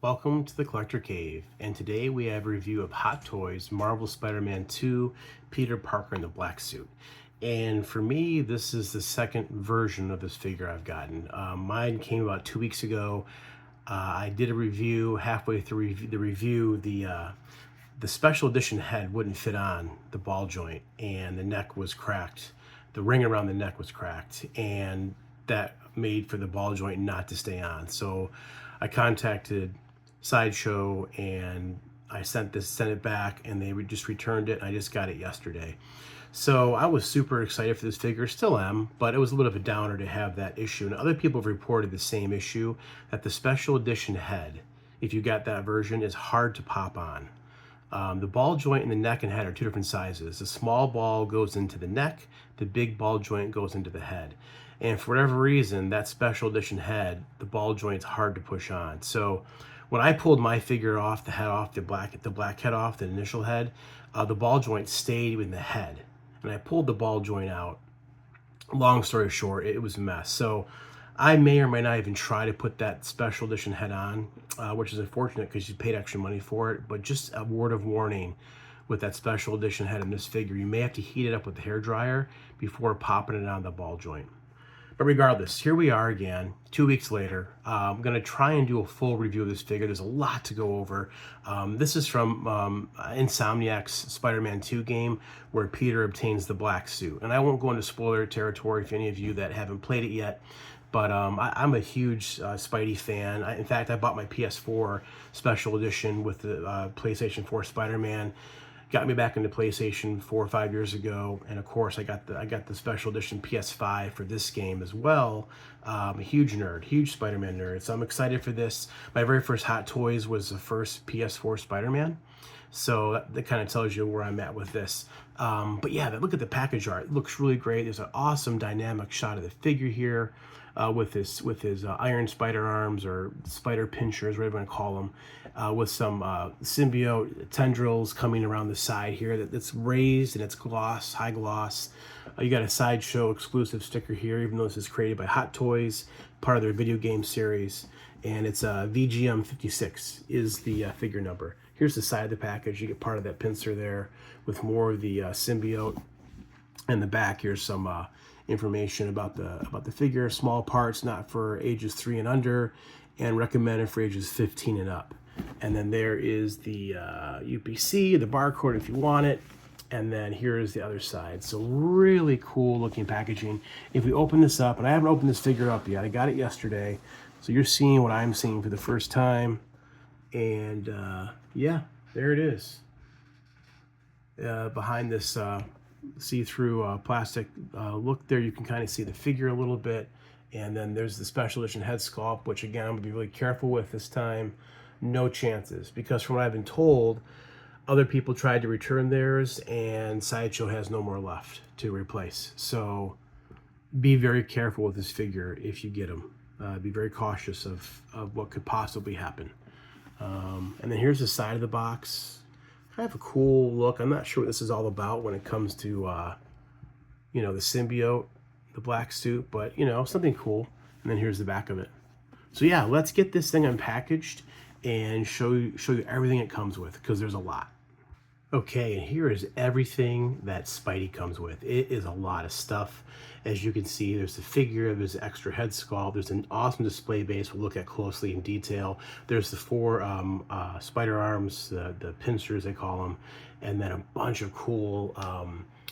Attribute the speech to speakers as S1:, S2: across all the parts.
S1: Welcome to the Collector Cave, and today we have a review of Hot Toys Marvel Spider-Man 2 Peter Parker in the Black Suit. And for me, this is the second version of this figure I've gotten. Mine came about 2 weeks ago. I did a review. Halfway through the review, the special edition head wouldn't fit on the ball joint, and the neck was cracked. The ring around the neck was cracked, and that made for the ball joint not to stay on. So I contacted Sideshow and I sent it back, and they just returned it. I just got it yesterday. So I was super excited for this figure, still am, but it was a little bit of a downer to have that issue. And other people have reported the same issue, that the special edition head, if you got that version, is hard to pop on. The ball joint and the neck and head are two different sizes. The small ball goes into the neck, the big ball joint goes into the head. And for whatever reason, that special edition head, the ball joint's hard to push on. So when I pulled my figure off, the head off, the black head off, the initial head, the ball joint stayed in the head. And I pulled the ball joint out. Long story short, it was a mess. So I may or may not even try to put that special edition head on, which is unfortunate because you paid extra money for it. But just a word of warning with that special edition head in this figure, you may have to heat it up with the hair dryer before popping it on the ball joint. But regardless, here we are again, 2 weeks later. I'm going to try and do a full review of this figure. There's a lot to go over. This is from Insomniac's Spider-Man 2 game, where Peter obtains the black suit. And I won't go into spoiler territory for any of you that haven't played it yet. But I'm a huge Spidey fan. In fact, I bought my PS4 Special Edition with the PlayStation 4 Spider-Man. Got me back into PlayStation 4 or 5 years ago, and of course I got the Special Edition PS5 for this game as well. A huge nerd, huge Spider-Man nerd. So I'm excited for this. My very first Hot Toys was the first PS4 Spider-Man. So that kind of tells you where I'm at with this. But yeah, look at the package art. It looks really great. There's an awesome dynamic shot of the figure here with his iron spider arms, or spider pinchers, whatever you want to call them, with some symbiote tendrils coming around the side here that's raised, and it's gloss, high gloss. You got a Sideshow exclusive sticker here, even though this is created by Hot Toys, part of their video game series. And it's VGM 56 is the figure number. Here's the side of the package. You get part of that pincer there with more of the symbiote. In the back, here's some information about the figure. Small parts, not for ages 3 and under, and recommended for ages 15 and up. And then there is the UPC, the barcode if you want it. And then here is the other side. So really cool looking packaging. If we open this up, and I haven't opened this figure up yet, I got it yesterday. So you're seeing what I'm seeing for the first time. And yeah, there it is. Behind this see-through plastic look there, you can kind of see the figure a little bit. And then there's the special edition head sculpt, which again, I'm gonna be really careful with this time. No chances, because from what I've been told, other people tried to return theirs, and Sideshow has no more left to replace. So be very careful with this figure if you get them. Be very cautious of what could possibly happen. And then here's the side of the box. Kind of a cool look. I'm not sure what this is all about when it comes to, you know, the symbiote, the black suit, but, you know, something cool. And then here's the back of it. So yeah, let's get this thing unpackaged and show you everything it comes with, because there's a lot. Okay, and here is everything that Spidey comes with. It is a lot of stuff. As you can see, there's the figure, there's the extra head sculpt, there's an awesome display base we'll look at closely in detail. There's the 4 spider arms, the pincers they call them, and then a bunch of cool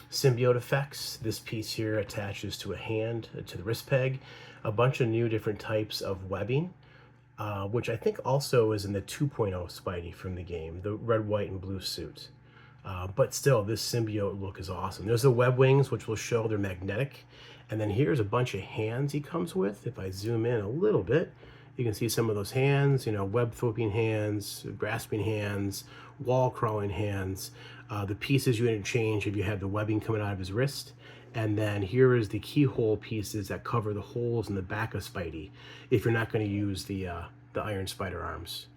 S1: symbiote effects. This piece here attaches to a hand, to the wrist peg. A bunch of new different types of webbing, which I think also is in the 2.0 Spidey from the game, the red, white, and blue suit. But still, this symbiote look is awesome. There's the web wings, which will show they're magnetic. And then here's a bunch of hands he comes with. If I zoom in a little bit, you can see some of those hands, you know, web flipping hands, grasping hands, wall crawling hands. The pieces you interchange if you have the webbing coming out of his wrist. And then here is the keyhole pieces that cover the holes in the back of Spidey if you're not going to use the iron spider arms.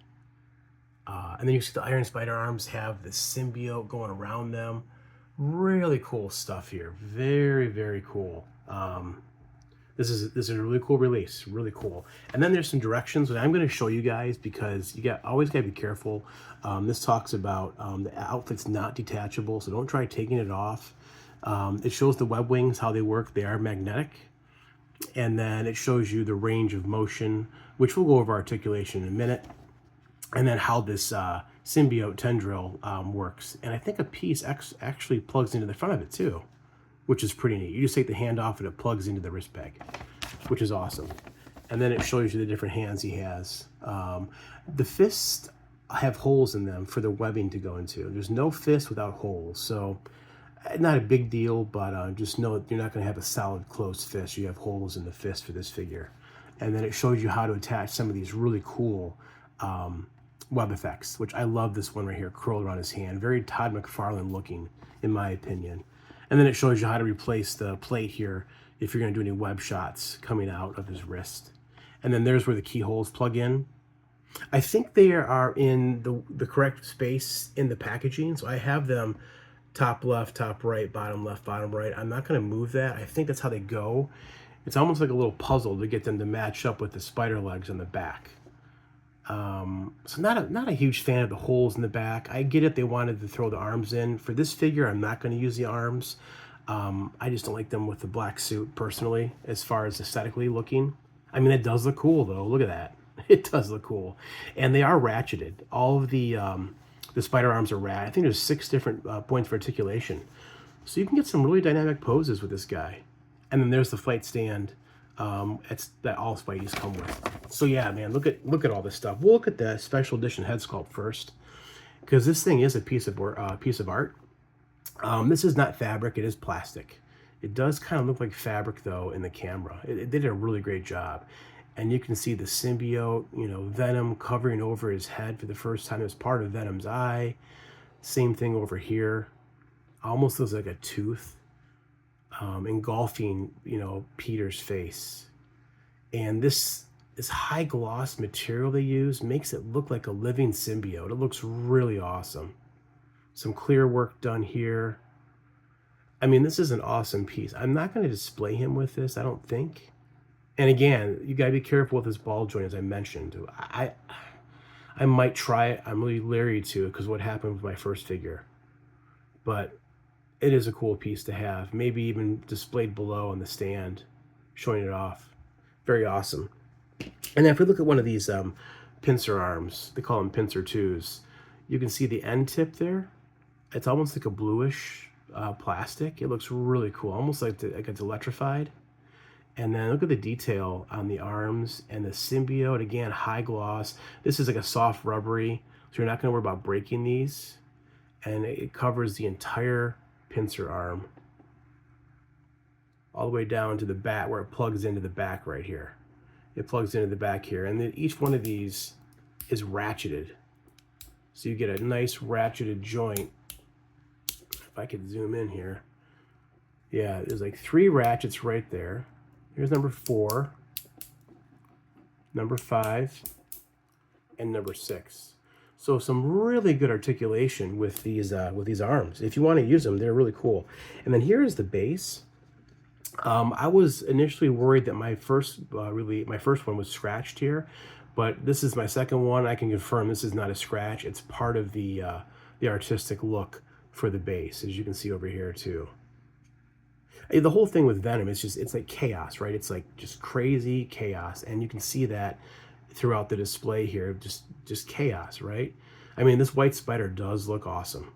S1: And then you see the iron spider arms have the symbiote going around them. Really cool stuff here. Very, very cool. This is a really cool release, really cool. And then there's some directions that I'm going to show you guys because you always got to be careful. This talks about the outfit's not detachable, so don't try taking it off. It shows the web wings, how they work. They are magnetic. And then it shows you the range of motion, which we'll go over articulation in a minute. And then how this symbiote tendril works. And I think a piece actually plugs into the front of it too, which is pretty neat. You just take the hand off and it plugs into the wrist bag, which is awesome. And then it shows you the different hands he has. The fists have holes in them for the webbing to go into. There's no fist without holes. So not a big deal, but just know that you're not going to have a solid closed fist. You have holes in the fist for this figure. And then it shows you how to attach some of these really cool web effects, which I love this one right here, curled around his hand. Very Todd McFarlane looking, in my opinion. And then it shows you how to replace the plate here if you're going to do any web shots coming out of his wrist. And then there's where the keyholes plug in. I think they are in the correct space in the packaging. So I have them top left, top right, bottom left, bottom right. I'm not going to move that. I think that's how they go. It's almost like a little puzzle to get them to match up with the spider legs on the back. So not a huge fan of the holes in the back. I get it, they wanted to throw the arms in. For this figure, I'm not going to use the arms. I just don't like them with the black suit, personally, as far as aesthetically looking. I mean, it does look cool, though. Look at that. It does look cool. And they are ratcheted. All of the spider arms are ratcheted. I think there's 6 different points for articulation. So you can get some really dynamic poses with this guy. And then there's the flight stand. It's that all Spideys come with. So yeah, man, look at all this stuff. We'll look at the special edition head sculpt first, because this thing is a piece of art. This is not fabric; it is plastic. It does kind of look like fabric though in the camera. It did a really great job, and you can see the symbiote, Venom covering over his head for the first time as part of Venom's eye. Same thing over here. Almost looks like a tooth. Engulfing, Peter's face. And this high gloss material they use makes it look like a living symbiote. It looks really awesome. Some clear work done here. I mean, this is an awesome piece. I'm not going to display him with this, I don't think. And again, you got to be careful with this ball joint, as I mentioned. I might try it. I'm really leery to, because what happened with my first figure. But it is a cool piece to have, maybe even displayed below on the stand, showing it off. Very awesome. And then if we look at one of these pincer arms, they call them pincer 2s, you can see the end tip there. It's almost like a bluish plastic. It looks really cool, almost like it's electrified. And then look at the detail on the arms and the symbiote. Again, high gloss. This is like a soft rubbery, so you're not going to worry about breaking these. And it covers the entire pincer arm all the way down to the back, where it plugs into the back right here. It plugs into the back here, and then each one of these is ratcheted, so you get a nice ratcheted joint. If I could zoom in here, yeah, there's like 3 ratchets right there. Here's number 4, number 5, and number 6. So some really good articulation with these arms. If you want to use them, they're really cool. And then here is the base. I was initially worried that my first one was scratched here, but this is my second one. I can confirm this is not a scratch. It's part of the artistic look for the base, as you can see over here too. The whole thing with Venom is it's like chaos, right? It's like just crazy chaos, and you can see that throughout the display here, just chaos, right? I mean, this white spider does look awesome.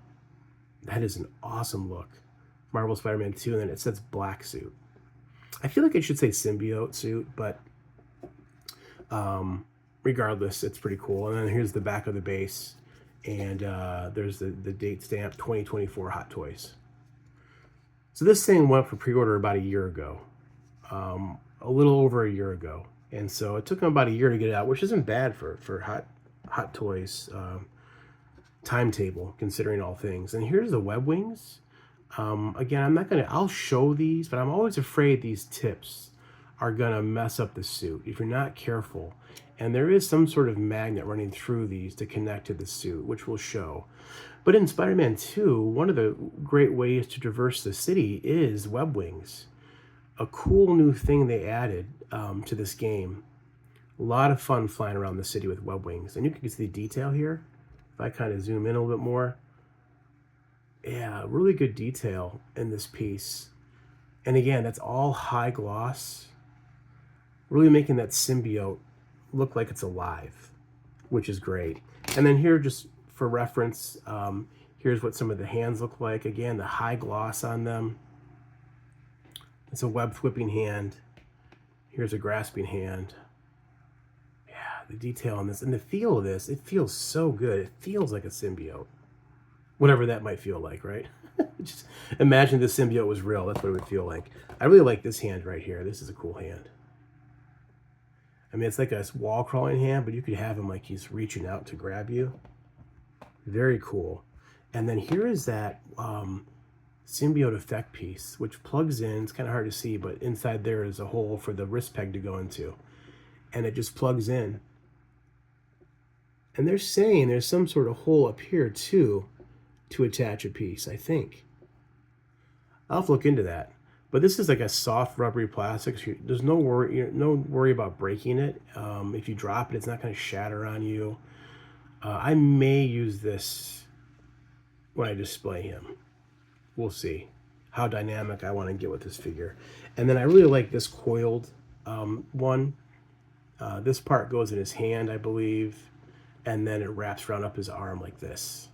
S1: That is an awesome look. Marvel Spider-Man 2, and then it says black suit. I feel like it should say symbiote suit, but regardless, it's pretty cool. And then here's the back of the base, and there's the date stamp, 2024 Hot Toys. So this thing went for pre-order about a year ago, a little over a year ago. And so it took them about a year to get it out, which isn't bad for Hot Toys timetable, considering all things. And here's the web wings. Again, I'll show these, but I'm always afraid these tips are gonna mess up the suit if you're not careful. And there is some sort of magnet running through these to connect to the suit, which we'll show. But in Spider-Man 2, one of the great ways to traverse the city is web wings. A cool new thing they added to this game. A lot of fun flying around the city with web wings. And you can see the detail here. If I kind of zoom in a little bit more. Yeah, really good detail in this piece. And again, that's all high gloss. Really making that symbiote look like it's alive, which is great. And then here, just for reference, here's what some of the hands look like. Again, the high gloss on them. It's a web flipping hand. Here's a grasping hand. Yeah, the detail on this and the feel of this, it feels so good. It feels like a symbiote. Whatever that might feel like, right? Just imagine the symbiote was real. That's what it would feel like. I really like this hand right here. This is a cool hand. I mean, it's like a wall crawling hand, but you could have him like he's reaching out to grab you. Very cool. And then here is that symbiote effect piece, which plugs in. It's kind of hard to see, but inside there is a hole for the wrist peg to go into. And it just plugs in. And they're saying there's some sort of hole up here too to attach a piece, I think. I'll have to look into that. But this is like a soft rubbery plastic. So there's no worry about breaking it. If you drop it, it's not going to shatter on you. I may use this when I display him. We'll see how dynamic I want to get with this figure. And then I really like this coiled one. This part goes in his hand, I believe, and then it wraps around up his arm like this.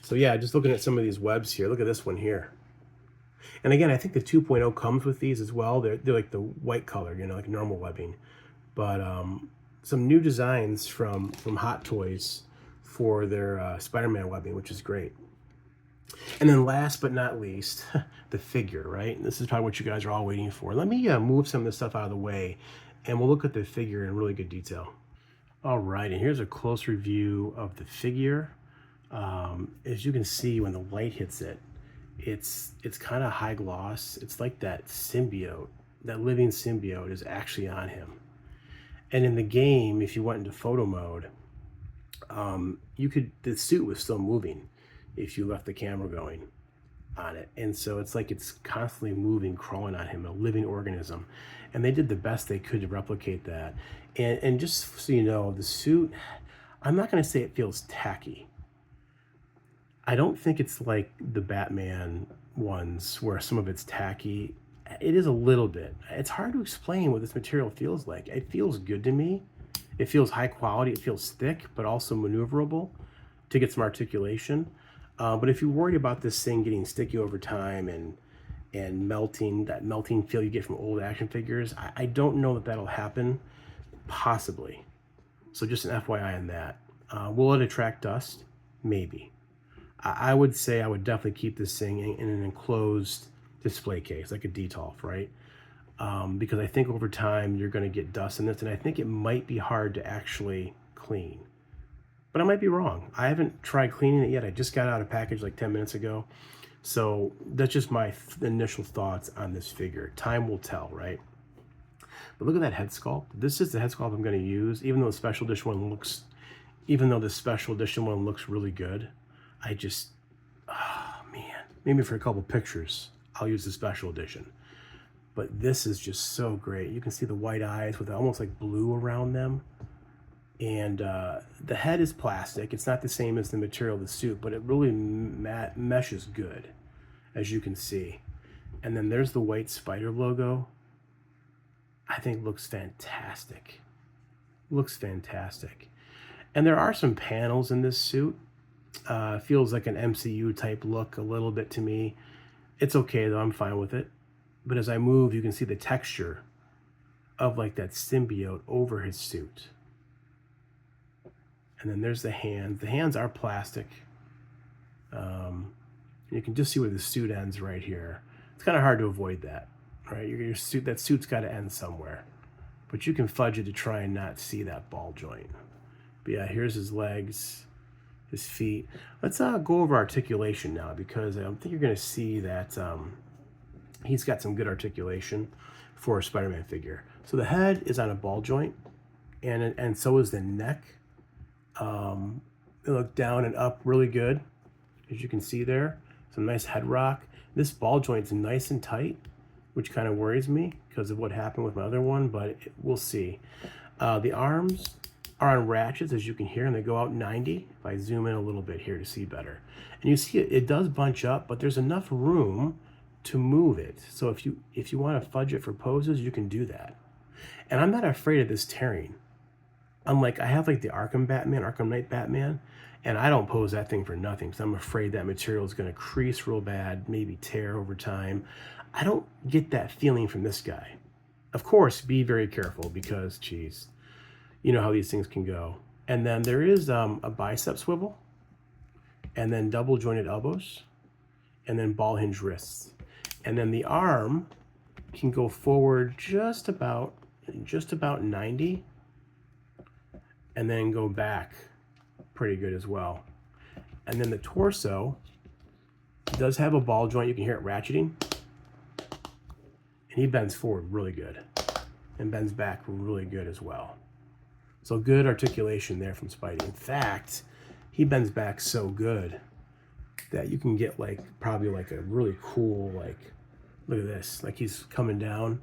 S1: So yeah, just looking at some of these webs here. Look at this one here. And again, I think the 2.0 comes with these as well. They're like the white color, you know, like normal webbing. But some new designs from Hot Toys for their Spider-Man webbing, which is great. And then last but not least, the figure, right? This is probably what you guys are all waiting for. Let me move some of this stuff out of the way, and we'll look at the figure in really good detail. All right, and here's a close review of the figure. As you can see, when the light hits it, it's kind of high gloss. It's like that symbiote, that living symbiote is actually on him. And in the game, if you went into photo mode, the suit was still moving if you left the camera going on it. And so it's like it's constantly moving, crawling on him, a living organism. And they did the best they could to replicate that. And just so you know, the suit, I'm not going to say it feels tacky. I don't think it's like the Batman ones where some of it's tacky. It is a little bit. It's hard to explain what this material feels like. It feels good to me. It feels high quality. It feels thick, but also maneuverable to get some articulation. But if you're worried about this thing getting sticky over time and melting, that melting feel you get from old action figures, I don't know that that'll happen. Possibly. So just an FYI on that. Will it attract dust? Maybe. I would say I would definitely keep this thing in an enclosed display case, like a Detolf, right? Because I think over time you're going to get dust in this, and I think it might be hard to actually clean. But I might be wrong. I haven't tried cleaning it yet. I just got out of package like 10 minutes ago. So that's just my initial thoughts on this figure. Time will tell, right? But look at that head sculpt. This is the head sculpt I'm going to use, even though the special edition one looks, really good. I just, oh man, maybe for a couple pictures, I'll use the special edition. But this is just so great. You can see the white eyes with almost like blue around them. And the head is plastic. It's not the same as the material of the suit, but it really meshes good, as you can see. And then there's the white spider logo. I think looks fantastic. Looks fantastic. And there are some panels in this suit. Feels like an MCU type look a little bit to me. It's okay though, I'm fine with it. But as I move, you can see the texture of like that symbiote over his suit. And then there's the hands. The hands are plastic. You can just see where the suit ends right here. It's kind of hard to avoid that, right? Your suit, that suit's got to end somewhere. But you can fudge it to try and not see that ball joint. But yeah, here's his legs, his feet. Let's go over articulation now, because I think you're going to see that he's got some good articulation for a Spider-Man figure. So the head is on a ball joint, and so is the neck. They look down and up really good, as you can see there. Some nice head rock. This ball joint's nice and tight, which kind of worries me because of what happened with my other one, but we'll see. The arms are on ratchets, as you can hear, and they go out 90. If I zoom in a little bit here to see better. And you see it does bunch up, but there's enough room to move it. So if you want to fudge it for poses, you can do that. And I'm not afraid of this tearing. Unlike, I have like the Arkham Knight Batman, and I don't pose that thing for nothing because I'm afraid that material is going to crease real bad, maybe tear over time. I don't get that feeling from this guy. Of course, be very careful because, geez, you know how these things can go. And then there is a bicep swivel, and then double jointed elbows, and then ball hinge wrists. And then the arm can go forward just about 90, and then go back pretty good as well. And then the torso does have a ball joint. You can hear it ratcheting. And he bends forward really good and bends back really good as well. So good articulation there from Spidey. In fact, he bends back so good that you can get like probably like a really cool, like, look at this, like he's coming down,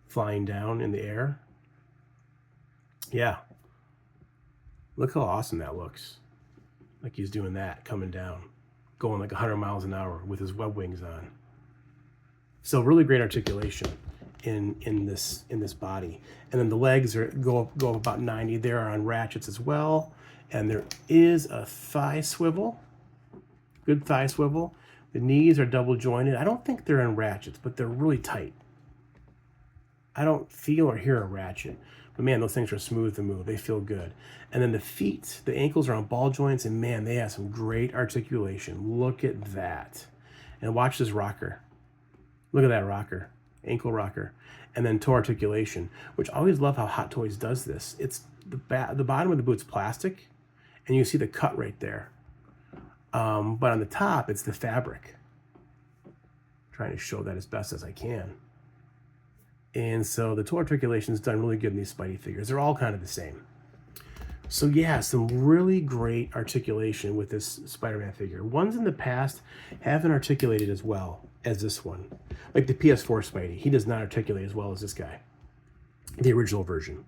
S1: flying down in the air. Yeah. Look how awesome that looks. Like he's doing that, coming down, going like 100 miles an hour with his web wings on. So really great articulation in this body. And then the legs go up about 90. They are on ratchets as well. And there is a thigh swivel, good thigh swivel. The knees are double jointed. I don't think they're in ratchets, but they're really tight. I don't feel or hear a ratchet. But man, those things are smooth to move. They feel good. And then the feet, the ankles are on ball joints, and man, they have some great articulation. Look at that. And watch this rocker. Look at that rocker, ankle rocker. And then toe articulation, which I always love how Hot Toys does this. It's the bottom of the boot's plastic, and you see the cut right there. But on the top, it's the fabric. I'm trying to show that as best as I can. And so the toe articulation is done really good in these Spidey figures. They're all kind of the same. So yeah, some really great articulation with this Spider-Man figure. Ones in the past haven't articulated as well as this one. Like the PS4 Spidey, he does not articulate as well as this guy, the original version.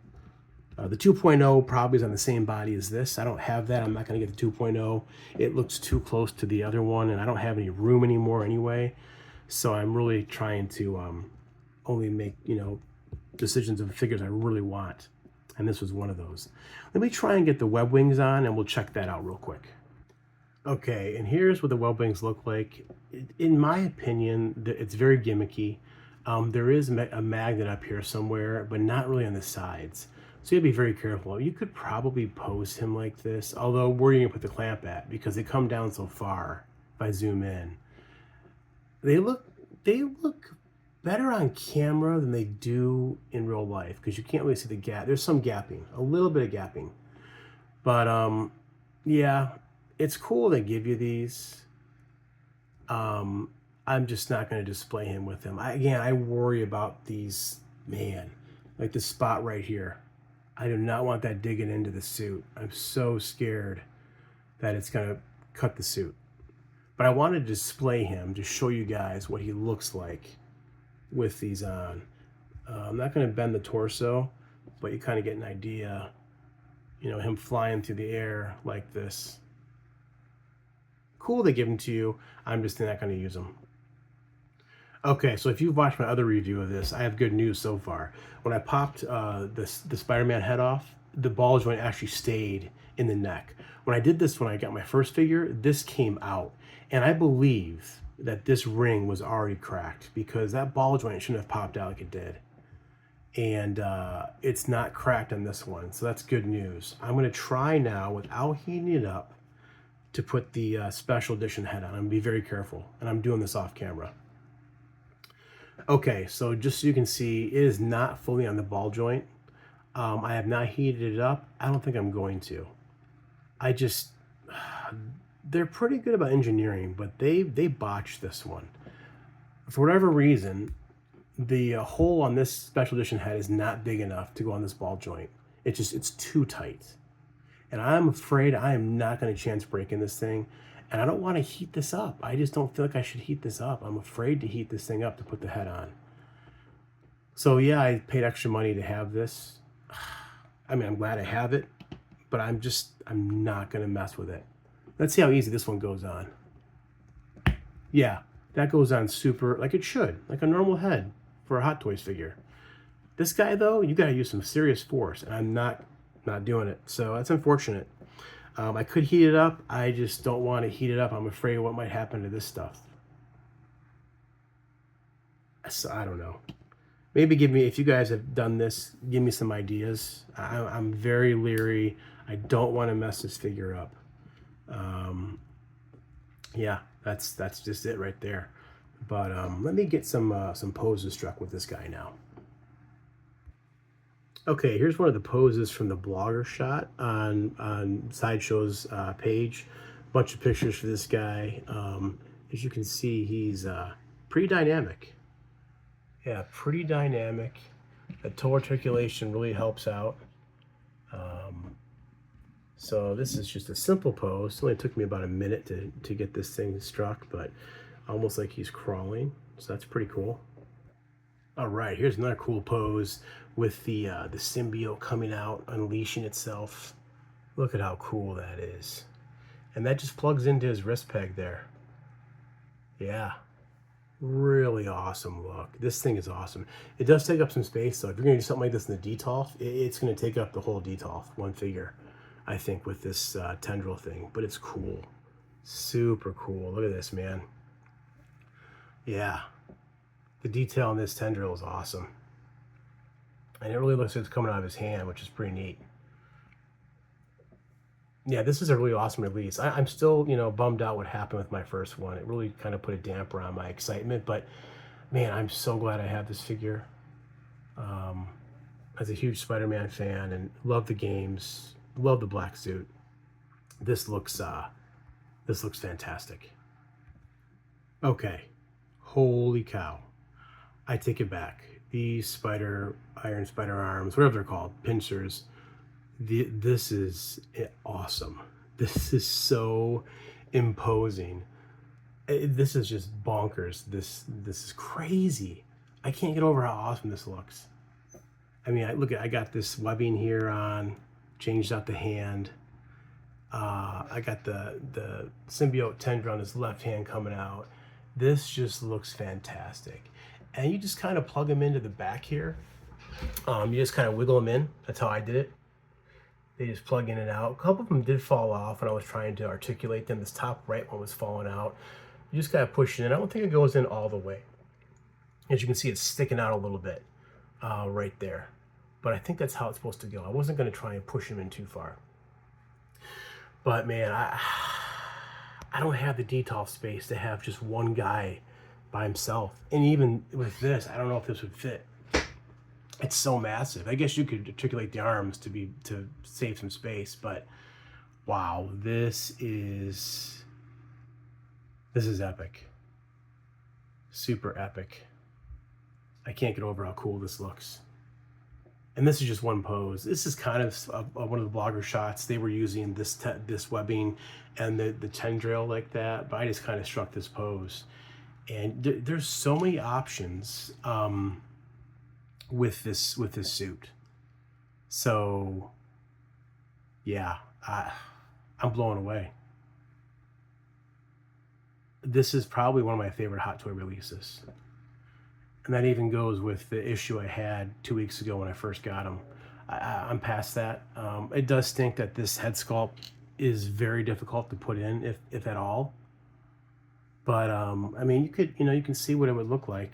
S1: The 2.0 probably is on the same body as this. I don't have that. I'm not going to get the 2.0. It looks too close to the other one, and I don't have any room anymore anyway. So I'm really trying to only make, decisions of figures I really want. And this was one of those. Let me try and get the web wings on, and we'll check that out real quick. Okay, and here's what the web wings look like. In my opinion, it's very gimmicky. There is a magnet up here somewhere, but not really on the sides. So you have to be very careful. You could probably pose him like this, although where are you gonna put the clamp at? Because they come down so far if I zoom in. They look better on camera than they do in real life because you can't really see the gap. There's some gapping, a little bit of gapping. But yeah, it's cool they give you these. I'm just not going to display him with them. I worry about these, man, like this spot right here. I do not want that digging into the suit. I'm so scared that it's going to cut the suit. But I want to display him to show you guys what he looks like with these on. I'm not going to bend the torso, but you kind of get an idea, him flying through the air like this. Cool they give them to you. I'm just not going to use them. Okay, so if you've watched my other review of this, I have good news so far. When I popped the Spider-Man head off, the ball joint actually stayed in the neck. When I did this, when I got my first figure, this came out. And I believe that this ring was already cracked because that ball joint shouldn't have popped out like it did. And it's not cracked on this one, so that's good news. I'm going to try now, without heating it up, to put the special edition head on. I'm going to be very careful, and I'm doing this off camera. Okay, so just so you can see, it is not fully on the ball joint. I have not heated it up. I don't think I'm going to. They're pretty good about engineering, but they botched this one. For whatever reason, the hole on this special edition head is not big enough to go on this ball joint. It's too tight. And I'm afraid I am not going to chance breaking this thing. And I don't want to heat this up. I just don't feel like I should heat this up. I'm afraid to heat this thing up to put the head on. So yeah, I paid extra money to have this. I mean, I'm glad I have it, but I'm not gonna mess with it. Let's see how easy this one goes on. Yeah, that goes on super, like it should, like a normal head for a Hot Toys figure. This guy though, you gotta use some serious force, and I'm not doing it. So that's unfortunate. I could heat it up. I just don't want to heat it up. I'm afraid of what might happen to this stuff. So I don't know. Maybe give me, if you guys have done this, give me some ideas. I'm very leery. I don't want to mess this figure up. Yeah, that's just it right there. But let me get some poses struck with this guy now. Okay, here's one of the poses from the blogger shot on Sideshow's page. A bunch of pictures for this guy. As you can see, he's pretty dynamic. Yeah, pretty dynamic. The toe articulation really helps out. So this is just a simple pose. It only took me about a minute to get this thing struck, but almost like he's crawling. So that's pretty cool. All right, here's another cool pose with the symbiote coming out, unleashing itself. Look at how cool that is. And that just plugs into his wrist peg there. Yeah, really awesome look. This thing is awesome. It does take up some space, so if you're gonna do something like this in the detolf, it's gonna take up the whole detolf, one figure, I think, with this tendril thing, but it's cool. Super cool. Look at this, man. Yeah, the detail on this tendril is awesome. And it really looks like it's coming out of his hand, which is pretty neat. Yeah, this is a really awesome release. I'm still, bummed out what happened with my first one. It really kind of put a damper on my excitement, but man, I'm so glad I have this figure. As a huge Spider-Man fan and love the games, love the black suit. This looks fantastic. Okay, holy cow. I take it back. These iron spider arms, whatever they're called, pincers, this is awesome. This is so imposing. This is just bonkers. This is crazy. I can't get over how awesome this looks. I mean, I got this webbing here on, changed out the hand. I got the symbiote tendril on his left hand coming out. This just looks fantastic. And you just kind of plug them into the back here. You just kind of wiggle them in. That's how I did it. They just plug in and out. A couple of them did fall off when I was trying to articulate them. This top right one was falling out. You just gotta push it in. I don't think it goes in all the way. As you can see, it's sticking out a little bit right there. But I think that's how it's supposed to go. I wasn't gonna try and push them in too far. But man, I don't have the detolf space to have just one guy by himself. And even with this, I don't know if this would fit. It's so massive. I guess you could articulate the arms to save some space, but wow, this is epic. Super epic. I can't get over how cool this looks. And this is just one pose. This is kind of one of the blogger shots. They were using this webbing and the tendril like that, but I just kind of struck this pose. And there's so many options with this suit. So yeah, I'm blown away. This is probably one of my favorite Hot Toy releases. And that even goes with the issue I had 2 weeks ago when I first got them. I'm past that. It does stink that this head sculpt is very difficult to put in, if at all. But I mean, you can see what it would look like.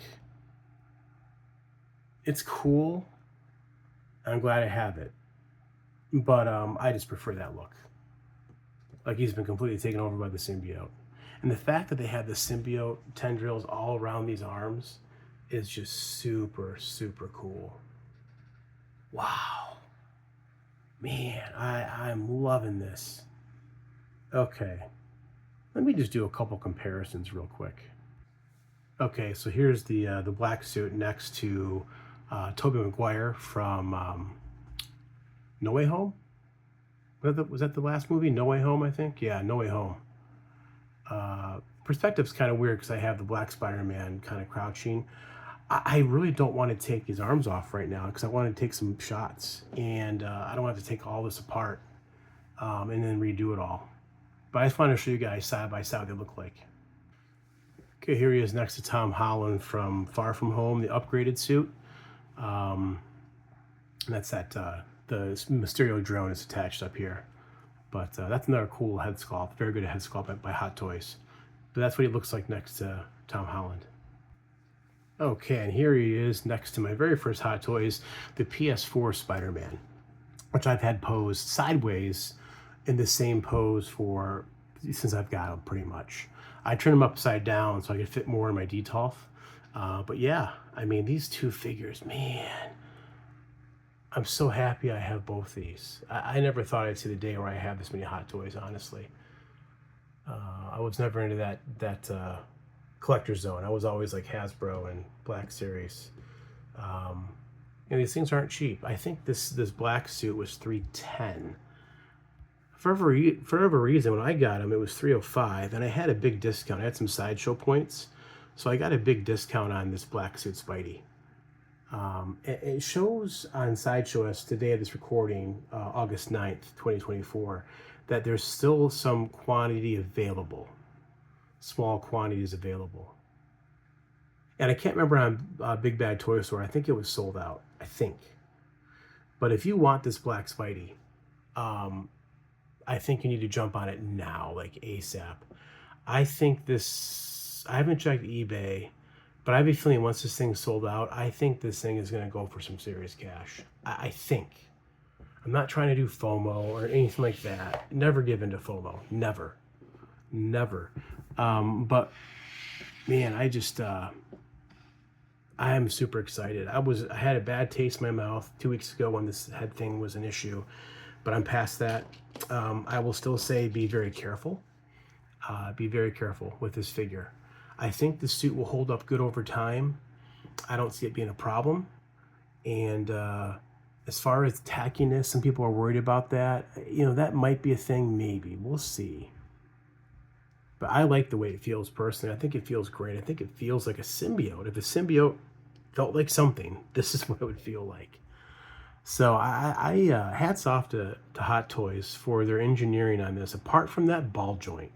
S1: It's cool. I'm glad I have it. But I just prefer that look. Like he's been completely taken over by the symbiote. And the fact that they have the symbiote tendrils all around these arms is just super, super cool. Wow. Man, I'm loving this. Okay. Let me just do a couple comparisons real quick. Okay, so here's the black suit next to Tobey Maguire from No Way Home? Was that the last movie? No Way Home, I think? Yeah, No Way Home. Perspective's kind of weird because I have the black Spider-Man kind of crouching. I really don't want to take his arms off right now because I want to take some shots, and I don't have to take all this apart and then redo it all. But I just want to show you guys side by side what they look like. Okay, here he is next to Tom Holland from Far From Home, the upgraded suit. And that's that, the Mysterio drone is attached up here. But that's another cool head sculpt, very good head sculpt by Hot Toys. But that's what he looks like next to Tom Holland. Okay, and here he is next to my very first Hot Toys, the PS4 Spider-Man, which I've had posed sideways in the same pose since I've got him, pretty much. I turned him upside down so I could fit more in my detolf. But yeah, I mean, these two figures, man, I'm so happy I have both these. I never thought I'd see the day where I have this many Hot Toys, honestly. I was never into that collector zone. I was always like Hasbro and Black Series. These things aren't cheap. I think this black suit was $310. For whatever reason, when I got them, it was $305, and I had a big discount. I had some Sideshow points, so I got a big discount on this black suit Spidey. It shows on Sideshow as today of this recording, August 9th, 2024, that there's still some quantity available. Small quantities available. And I can't remember on Big Bad Toy Store. I think it was sold out. I think. But if you want this black Spidey, I think you need to jump on it now, like ASAP. I think this, I haven't checked eBay, but I have a feeling once this thing's sold out, I think this thing is going to go for some serious cash. I think. I'm not trying to do FOMO or anything like that. Never give in to FOMO. Never. Never. But man, I am super excited. I had a bad taste in my mouth 2 weeks ago when this head thing was an issue, but I'm past that. I will still say be very careful. Be very careful with this figure. I think the suit will hold up good over time. I don't see it being a problem. And as far as tackiness, some people are worried about that. That might be a thing, maybe. We'll see. But I like the way it feels personally. I think it feels great. I think it feels like a symbiote. If a symbiote felt like something, this is what it would feel like. So I hats off to Hot Toys for their engineering on this. Apart from that ball joint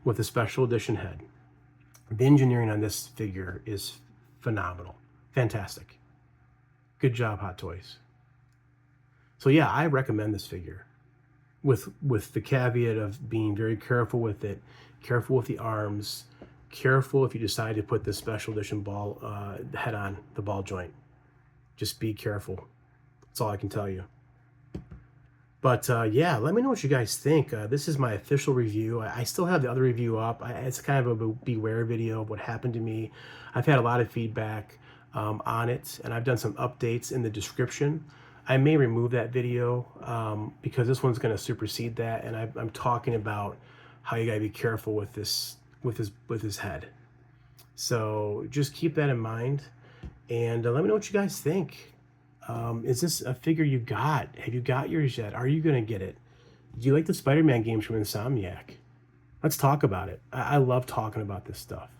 S1: with a special edition head, the engineering on this figure is phenomenal. Fantastic. Good job, Hot Toys. So yeah, I recommend this figure with the caveat of being very careful with it. Careful with the arms. Careful if you decide to put this special edition ball head on the ball joint. Just be careful. That's all I can tell you. But yeah, let me know what you guys think. This is my official review. I still have the other review up. It's kind of a beware video of what happened to me. I've had a lot of feedback on it, and I've done some updates in the description. I may remove that video because this one's going to supersede that, and I'm talking about how you gotta be careful with this with his head. So just keep that in mind, and let me know what you guys think. Is this a figure you got? Have you got yours yet? Are you gonna get it? Do you like the Spider-Man games from Insomniac? Let's talk about it. I love talking about this stuff.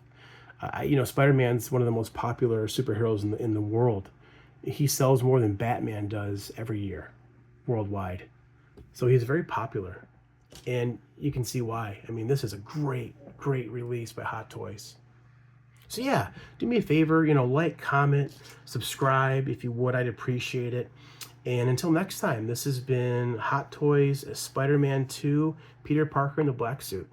S1: Spider-Man's one of the most popular superheroes in the world. He sells more than Batman does every year, worldwide. So he's very popular. And you can see why. I mean, this is a great release by Hot Toys. So yeah, do me a favor, like, comment, subscribe if you would. I'd appreciate it. And until next time, this has been Hot Toys Spider-Man 2, Peter Parker in the black suit.